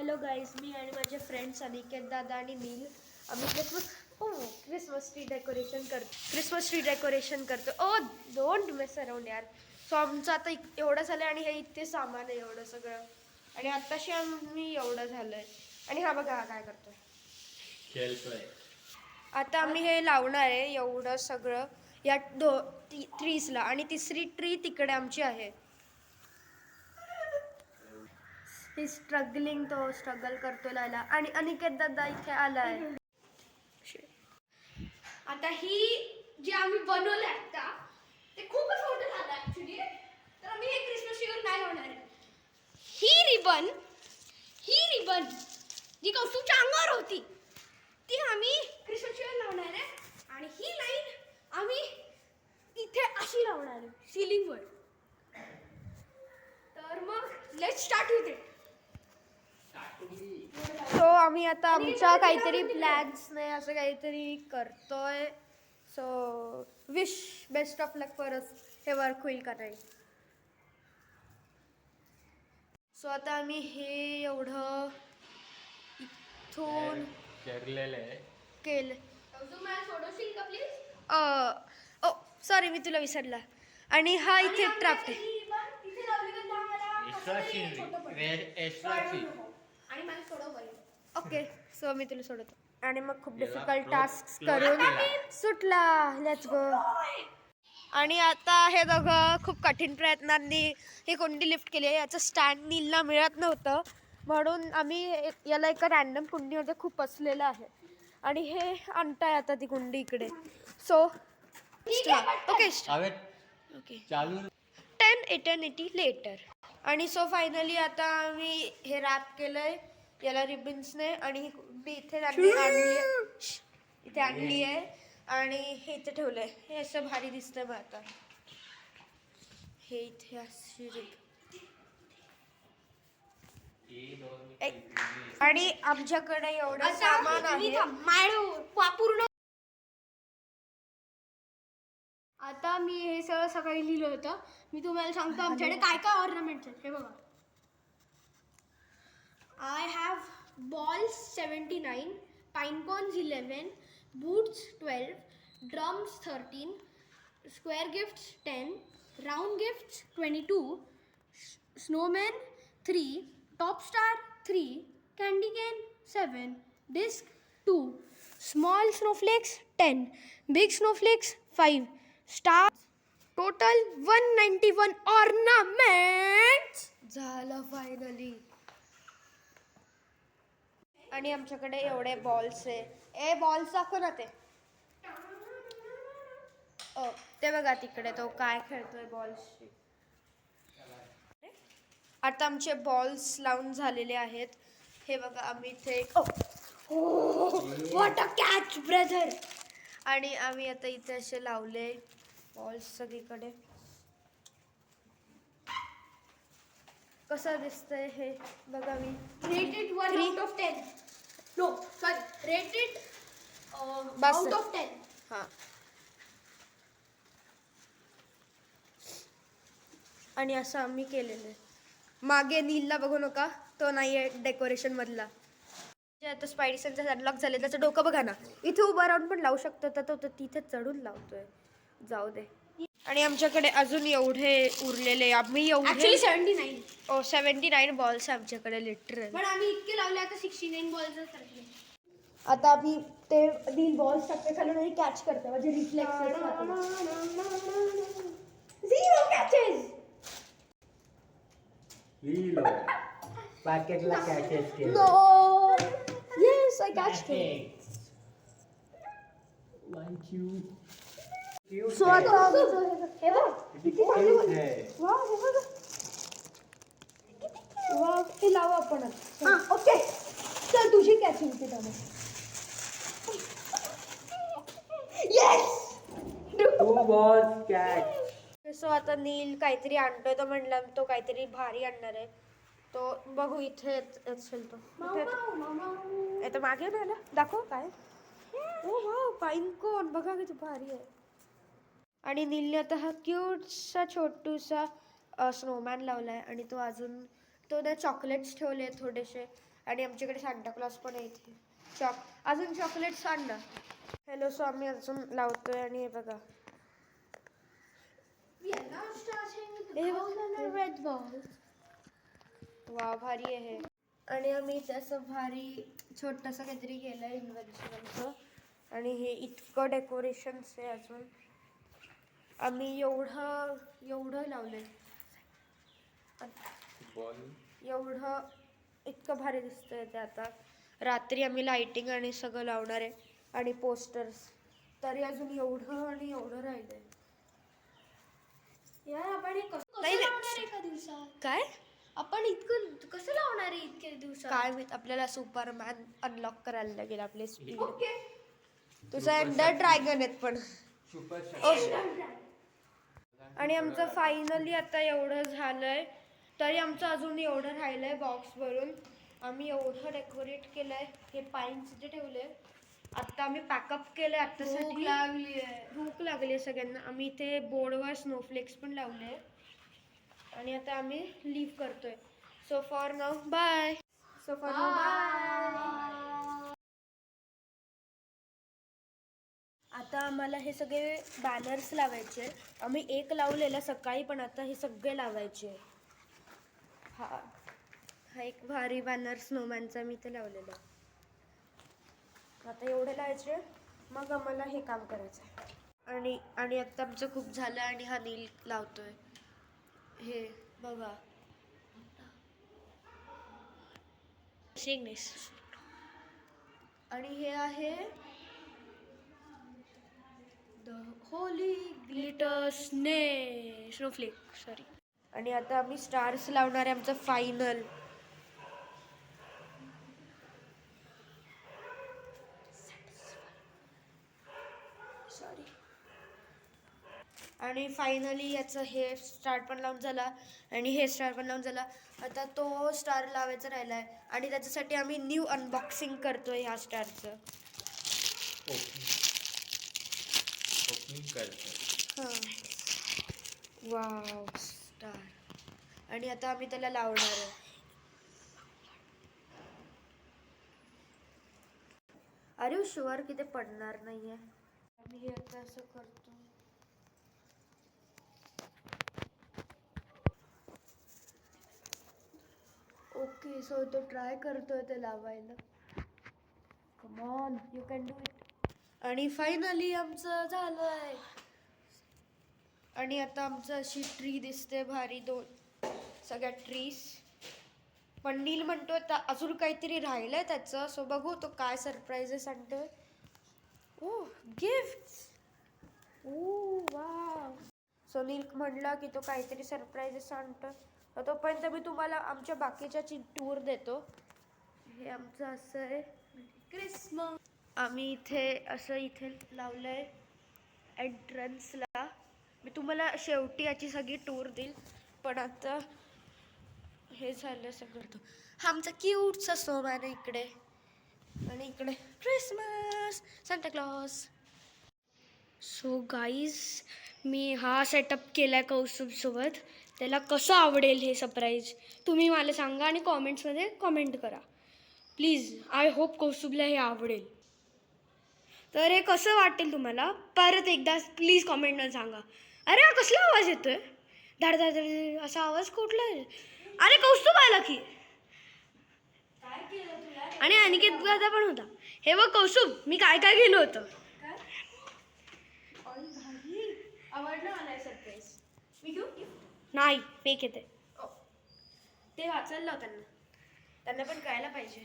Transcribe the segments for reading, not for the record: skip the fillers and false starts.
Hello guys, मी आणि माझे friends Aniket दादा आणि नील आम्ही क्रिसमस ट्री डेकोरेशन करतो. ओ डोंट मेस अराउंड यार. सो आमचं आता एवढं झालं आणि हे इतके सामान आहे एवढं सगळं, आणि आत्ताशी आम्ही एवढं झालंय. आणि हा बघा काय करतोय, खेळतोय. आता आम्ही हे लावणार आहे एवढं सगळं या ट्रीजला, आणि तिसरी ट्री तिकडे आमची आहे. ही स्ट्रगलिंग, तो स्ट्रगल करतो लायला, आणि अनिकेत दादा इथे आलाय. आता ही जे आम्ही बनवलं आता ते खूपच मोठं झालं ऍक्च्युली. तर आम्ही हे क्रिसमस ट्रीवर नाही लावणार आहे. ही रिबन जी कौस्तुभच्या अंगावर होती ती आम्ही क्रिसमस ट्रीवर लावणार आहे, आणि ही लाईन आम्ही इथे अशी लावणार आहे सिलिंगवर. तर मग let's start with it. So आम्ही आता आमच्या काहीतरी प्लॅन्सने असं काहीतरी करतोय. So wish best of luck for us, हे वर्क होईल का नाही. सो आता आम्ही हे एवढं इथून ठरलेलं आहे. केलं. कौस्तुभ मला सोडवशील का प्लीज? ओ सॉरी, मी तुला विसरला. आणि हा इथे ट्राफ्ट आहे. तिथे लावली तर आम्हाला एक्स्ट्रा सीन. आणि मला सोडव पाहिजे. ओके, सो मी तुला सोडतो. आणि मग खूप डिफिकल्ट टास्क करून सुटला. Let's go. आणि आता हे दोघं खूप कठीण प्रयत्नांनी ही कुंडी लिफ्ट केली आहे. याचं स्टँड नीलला मिळत नव्हतं, म्हणून आम्ही याला एका रॅन्डम कुंडीमध्ये खूप असलेलं आहे, आणि हे आणताय आता ती कुंडी इकडे. सो ओके ओके, चालू 10 eternity later. आणि सो फायनली आता आम्ही हे रॅप केलंय याला रिबन्सने, आणि ही कुंडी इथे आणली आहे, आणि हे इथे ठेवलंय. हे असं भारी दिसतंय. मग आता हे इथे अशी आणि आमच्याकडे एवढं सामान आहे. पूर्ण. आता मी हे सगळं सकाळी लिहिलं होतं. मी तुम्हाला सांगतो आमच्याकडे काय काय ऑर्नामेंट्स आहेत. हे बघा, I have balls 79, pine cones 11, boots 12, drums 13, square gifts 10, round gifts 22, snowman 3, top star 3, candy cane 7, disc 2, small snowflakes 10, big snowflakes 5, star. Total 191 ornaments झालं फायनली. आणि आमच्याकडे एवढे बॉल्स आहे. ए बॉल्स दाखव ना ते. ते बघा तिकडे तो काय खेळतोय बॉल्सशी. आता आमचे बॉल्स लावून झालेले आहेत. हे बघा, आम्ही इथे व्हॉट अ कॅच ब्रदर. आणि आम्ही आता इथे असे लावले बॉल्स सगळीकडे. कसं दिसतंय हे बघा. मी rated 1 out of 10. No sorry, rated बस. out of 10. हां. आणि असं आम्ही केलेलं आहे. मागे नीलला बघू नका, तो नाही आहे डेकोरेशन मधला. जे आता स्पायडी सेन्सेस अनलॉक झाले, त्याचं डोकं बघा ना. इथे उभं राहून पण लावू शकतो, तर तो तिथे चढून लावतोय. जाऊ दे. आणि आमच्याकडे अजून एवढे उरलेले, आम्ही ऍक्च्युली 79. 79 बॉल्स आमच्याकडे लिटरल. पण आम्ही इतके लावले, आता 69 बॉल्स ठरले. आता आम्ही ते 3 बॉल्स टाकते खालून आणि कॅच करतो, म्हणजे रिफ्लेक्सेस. 0 कॅचेस. लिहिलो पॅकेटला कॅचेस केलं. No yes, I catch. So आता हे बघ, हे लावू आपण. ओके. चल तुझी कॅच होती त्यामध्ये. येस. 2 balls catch. सो आता नील काहीतरी आणतोय, तो म्हणला तो काहीतरी भारी आणणार आहे. तो बघू इथे असेल. तो इथे मागे ना, दाखव काय. ओ वाव, पाईन कोन बघा किती भारी आहे. आणि नीलने आता हा क्यूटसा छोटूसा स्नोमॅन लावलाय, आणि तो अजून तो चॉकलेट्स ठेवले थोडेसे, आणि आमच्याकडे सांता क्लॉज पण आहे इथे. अजून चॉकलेट्स आण ना. हॅलो. सो आम्ही अजून लावतोय आणि हे बघा रेड बॉल. वा भारी आहे. आणि आम्ही इथे असं भारी छोटंसं काहीतरी केलं आहे इन्व्हेन्शन आमचं. आणि हे इतकं डेकोरेशन्स आहे अजून. आम्ही एवढं लावलंय. एवढं इतकं भारी दिसतंय ते. आता रात्री आम्ही लाइटिंग आणि सगळं लावणार आहे आणि पोस्टर्स. तरी अजून एवढं आणि एवढं राहिलंय. यार आपण हे कसं नाही. लावणार आहे एका दिवसात? काय आपण इतकं कसं लावणार आहे इतक्या दिवसात? काय माहित. आपल्याला सुपरमॅन अनलॉक करायला लागेल आपले स्पीड. ओके. तुझा एंडर ड्रॅगन आहेत पण. आणि आमचं फायनली आता एवढं झालंय. तरी आमचं अजून एवढं राहिलंय बॉक्स भरून. आम्ही एवढं डेकोरेट केलंय. हे पाईन्स जे ठेवले आता आम्ही पॅकअप केलंय आत्तासाठी. भूक लागली आहे सगळ्यांना. आम्ही इथे बोर्डवर स्नोफ्लेक्स पण लावले आणि आता आम्ही लीव करतोय. So for now bye. आता आम्हाला हे सगळे बॅनर्स लावायचे. आम्ही एक लावलेला सकाळी पण आता हे सगळे लावायचे. हा एक भारी बॅनर स्नोमॅनचा मी इथे लावलेला. आता एवढे लावायचे मग आम्हाला हे काम करायचं आहे. आणि आता आमचं खूप झालं आणि हा नील लावतोय. हे बघा आणि हे आहे the Holy glitter Snowflake. Sorry. आणि आता आम्ही स्टार्स लावणार आहे आमचं फायनल. सॉरी. आणि फायनली याचं हे स्टार पण लावून झाला आणि हे स्टार पण लावून झाला. आता तो स्टार लावायचा राहिला आहे आणि त्याच्यासाठी आम्ही न्यू अनबॉक्सिंग करतोय ह्या स्टारचं. हां. Wow star. आणि आता आम्ही त्याला लावणार आहे. अरे शुअर की ते पडणार नाहीये. आम्ही हे आता असं करतो. ओके. सो तो ट्राय करतोय ते लावायला. Come on you can do it. आणि फायनली आमचं झालंय. आणि आता आमचं अशी ट्री दिसते भारी. सगळ्या ट्रीज. पण नील म्हणतोय अजून काहीतरी राहिलंय त्याचं. सो बघू तो काय सरप्राईजेस आणतोय. ओ गिफ्ट. ओ वाव. सो नील म्हणला की तो काहीतरी सरप्राईजेस आणतोय. तोपर्यंत मी तुम्हाला आमच्या बाकीच्याची टूर देतो. हे आमचं असं आहे क्रिसमस. आम्ही इथे लावलंय एंट्रन्सला. मी तुम्हाला शेवटी याची सगळी टूर देईल. पण आता हे झालं सगळं. हा आमचा क्यूटचा स्नोमॅन आहे इकडे. आणि इकडे Christmas Santa Claus. So guys मी हा सेटअप केला आहे कौस्तुभसोबत. त्याला कसं आवडेल हे सरप्राईज तुम्ही मला सांगा आणि कॉमेंट्समध्ये कॉमेंट करा प्लीज. आय होप कौस्तुभला हे आवडेल. तर हे कसं वाटेल तुम्हाला परत एकदा प्लीज कॉमेंटमध्ये सांगा. अरे हा कसला आवाज येतोय धाड धाड धाड असा आवाज कुठला आहे? अरे कौस्तुभ आला की. आणि अनिकेत दादा पण होता. हे बघ कौस्तुभ मी काय काय केलं होतं. आवडलं मला सरप्राईज. मी घेऊ नाही फेक येते ते वाचायला लाव त्यांना पण कळायला पाहिजे.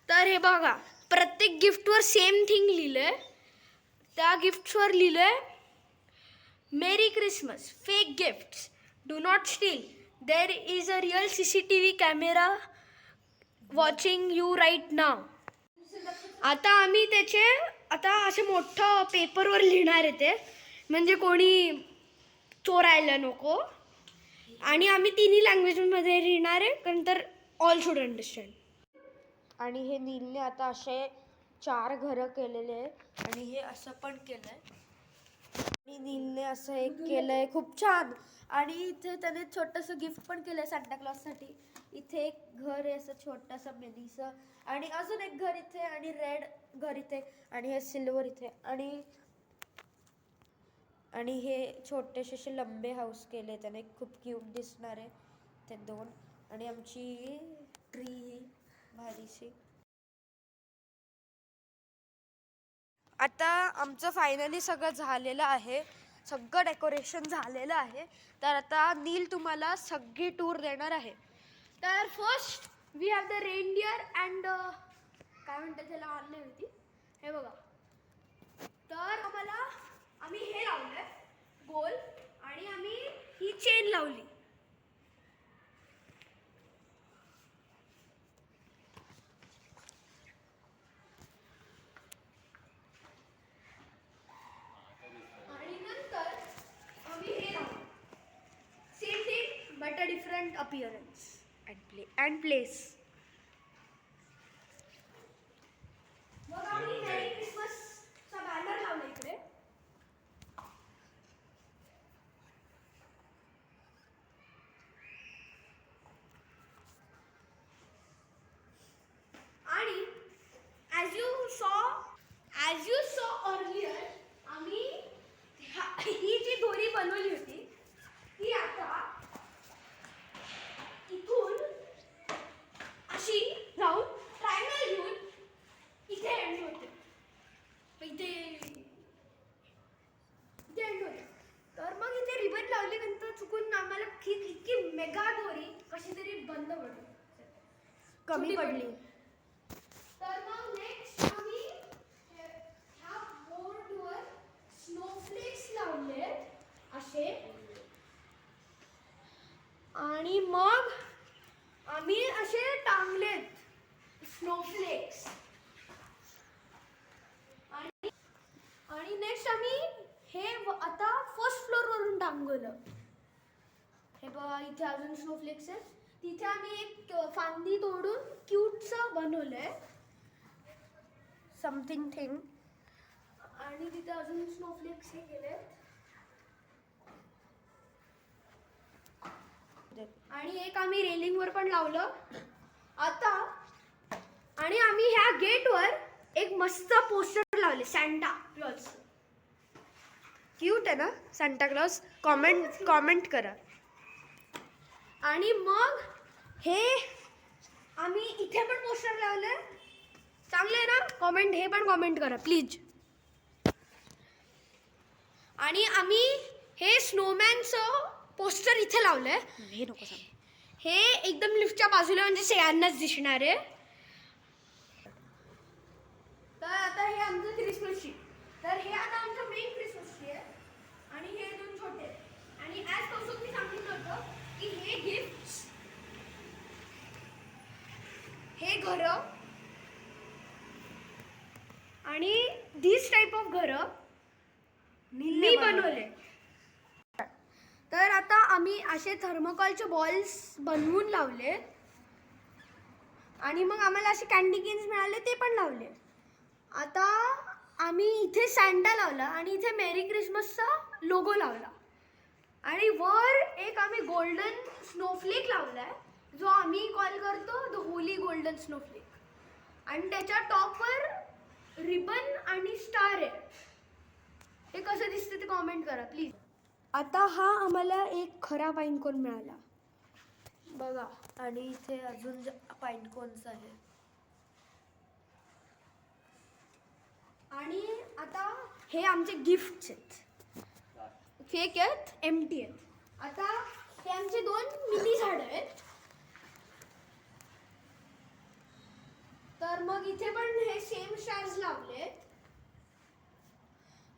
तर हे बघा प्रत्येक गिफ्टवर सेम थिंग लिहिलंय. त्या गिफ्ट्सवर लिहिलंय merry Christmas fake gifts do not steal there is a real CCTV camera watching you right now. आता आम्ही त्याचे असे मोठं पेपरवर लिहिणार आहे ते म्हणजे कोणी चोरायला नको. आणि आम्ही तिन्ही लँग्वेजमध्ये लिहिणार आहे कारण तर ऑल शुड अंडरस्टँड. आणि हे नीलने आता असे 4 घरं केलेले आहे आणि हे असं पण केलंय. आणि नीलने असं एक केलंय खूप छान. आणि इथे त्याने छोटंसं गिफ्ट पण केलंय सांता क्लॉजसाठी. इथे एक घर आहे असं छोटंसं मिनीचं, आणि अजून एक घर इथे, आणि रेड घर इथे, आणि हे सिल्वर इथे, आणि हे छोटेसे असे लंबे हाऊस केले त्याने, खूप क्यूट दिसणार आहे ते दोन. आणि आमची ट्री ही भारीशी. आता आमचं फायनली सगळं झालेलं आहे, सगळं डेकोरेशन झालेलं आहे. तर आता नील तुम्हाला सगळी टूर देणार आहे. तर first we have the reindeer and काय म्हणतात त्याला, आणले होती हे बघा. तर आम्ही हे लावलंय गोल, आणि आम्ही ही चेन लावली. आणि नंतर आम्ही हे लावलं, same thing but a different appearance and place. मग आम्ही मेरी क्रिसमसचा बॅनर लावला इकडे. आणि ॲज यू सॉ अर्लियर आम्ही ही जी दोरी बनवली होती ती आता इथून अशी राहून ट्रायंगल घेऊन इथे एंड होते. इथे एंड होते. तर मग इथे रिबन लावली, नंतर चुकून आम्हाला इतकी मेगा दोरी कशी तरी बंद पडली, कमी पडली. तर मग नेक्स्ट आम्ही ह्या बोर्डवर स्नोफ्लेक्स लावले असे, आणि मग आम्ही असे टांगलेत स्नोफ्लेक्स. आणि नेक्स्ट आम्ही हे आता फर्स्ट फ्लोर वरून टांगवलं. हे बघा इथे अजून स्नोफ्लेक्स आहेत. तिथे आम्ही एक फांदी तोडून क्यूटचं बनवलंय समथिंग थिंग. आणि तिथे अजून स्नोफ्लेक्स हे केले. आणि एक आम्ही रेलिंगवर पण लावलं आता. आणि आम्ही ह्या गेटवर एक मस्त पोस्टर लावले सॅन्टा क्लॉज. क्यूट आहे ना सांता क्लॉज? कॉमेंट करा. आणि मग हे आम्ही इथे पण पोस्टर लावले, चांगले आहे ना? हे पण कॉमेंट करा प्लीज. आणि आम्ही हे स्नोमॅनचं पोस्टर इथे लावलंय. हे नको सांग. हे एकदम लिफ्टच्या बाजूला, म्हणजे सगळ्यांनाच दिसणार आहे. तर आता हे आमचं क्रिसमस ट्री. तर हे आता आमचं मेन क्रिसमस ट्री आहे, आणि हे दोन छोटे. आणि ॲज कौसुक मी सांगितलं होतं की हे गिफ्ट्स, हे घरं, आणि दिस टाईप ऑफ घरं मी बनवले. तर आता आम्ही असे थर्मोकॉलचे बॉल्स बनवून लावले, आणि मग आम्हाला असे कॅन्डी केन्स मिळाले ते पण लावले. आता आम्ही इथे सॅन्टा लावला, आणि इथे मेरी क्रिसमसचा लोगो लावला, आणि वर एक आम्ही गोल्डन स्नोफ्लेक लावलाय जो आम्ही कॉल करतो द होली गोल्डन स्नोफ्लेक. आणि त्याच्या टॉपवर रिबन आणि स्टार आहे. हे कसं दिसतं ते कॉमेंट करा प्लीज. आता हा आम्हाला एक खरा पाईन कोन मिळाला बघा. आणि इथे अजून पाईन कोन्स आहे. आणि आता हे आमचे गिफ्ट्स आहेत, फेक आहेत, एम्प्टी आहेत. आता हे आमचे दोन मिनी झाडं आहेत. तर मग इथे पण हे सेम स्टार्स लावलेत,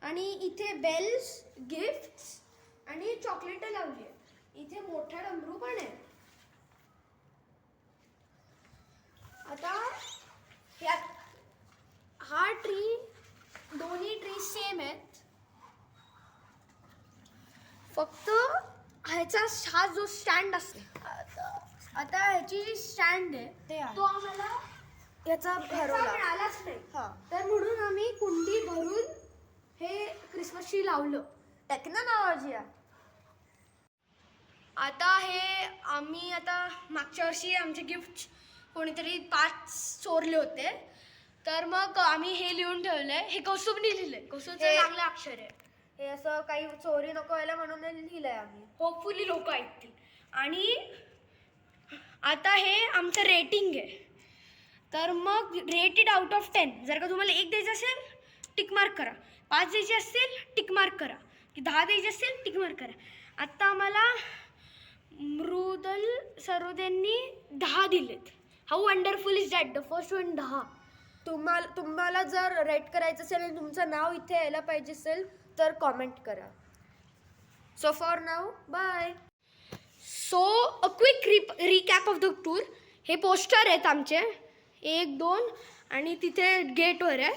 आणि इथे बेल्स, गिफ्ट्स आणि चॉकलेट लावली आहेत. इथे मोठा डमरू पण आहे. आता हा ट्री, दोन्ही ट्री सेम आहेत, फक्त हा जो स्टँड असतो, आता ह्याची जी स्टँड आहे ते आहे. तो आम्हाला याचा भरवला. मिळालाच नाही. हा. तर म्हणून आम्ही कुंडी भरून हे क्रिसमस ट्री लावलं. टेक्नॉलॉजी आहे. आता हे आम्ही आता मागच्या वर्षी आमचे गिफ्ट कोणीतरी 5 चोरले होते, तर मग आम्ही हे लिहून ठेवलंय. हे कौस्तुभने लिहिलंय. कौस्तुभचं हे- चांगलं अक्षर आहे. हे असं काही चोरी नको व्हायला म्हणून हे लिहिलंय आम्ही. होपफुली लोक ऐकतील. आणि आता हे आमचं रेटिंग आहे. तर मग रेटेड आउट ऑफ 10. जर का तुम्हाला 1 द्यायचं असेल टिक मार्क करा, 5 द्यायचे असतील टिक मार्क करा, की 10 द्यायचे असतील टिक मार्क करा. आत्ता आम्हाला मृदल सरोदेंनी 10 दिलेत. How wonderful is that, the first one 10. तुम्हाला जर रेट करायचं असेल आणि तुमचं नाव इथे यायला पाहिजे असेल तर कॉमेंट करा. So for now bye. So a quick recap of the tour. हे पोस्टर आहेत आमचे 1, 2 आणि तिथे गेटवर आहे.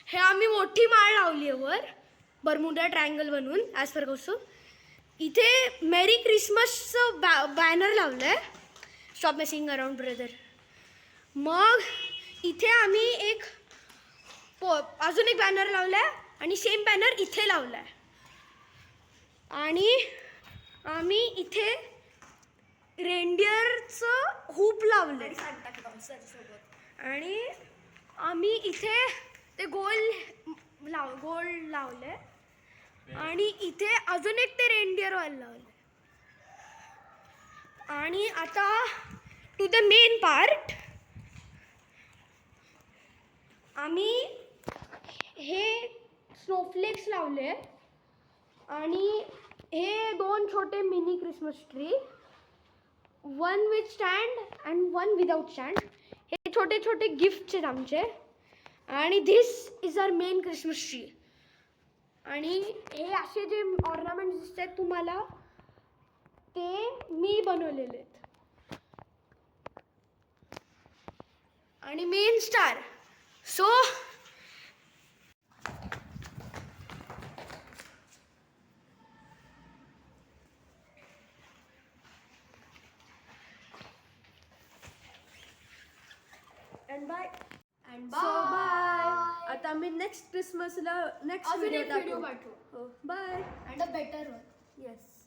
हे आम्ही मोठी माळ लावली आहे वर बर्मुडा ट्रायंगल बनवून ॲज पर कौस्तुभ. इथे मेरी क्रिसमसचं बॅनर लावलं आहे, स्टॉप मेसिंग अराउंड ब्रदर. मग इथे आम्ही अजून एक बॅनर लावला आहे आणि सेम बॅनर इथे लावला आहे. आणि आम्ही इथे रेनडिअरचं हूप लावलं आहे. आणि आम्ही इथे ते गोल लावले आणि इथे अजून एक ते रेनडिअर वाला लावले. आणि आता टू द मेन पार्ट. आम्ही हे स्नोफ्लेक्स लावले आणि हे 2 छोटे mini Christmas tree, 1 with stand and 1 without stand. हे छोटे छोटे गिफ्ट्स आहेत आमचे. आणि this is our main Christmas tree. आणि हे असे जे ऑर्नामेंट्स दिसत आहेत तुम्हाला ते मी बनवलेले आहेत. आणि main star. So and bye. And so bye. आता आम्ही नेक्स्ट क्रिसमसला नेक्स्ट अजून व्हिडिओ एक व्हिडिओ टाकू. पाठवू हो bye. And a better one. Yes.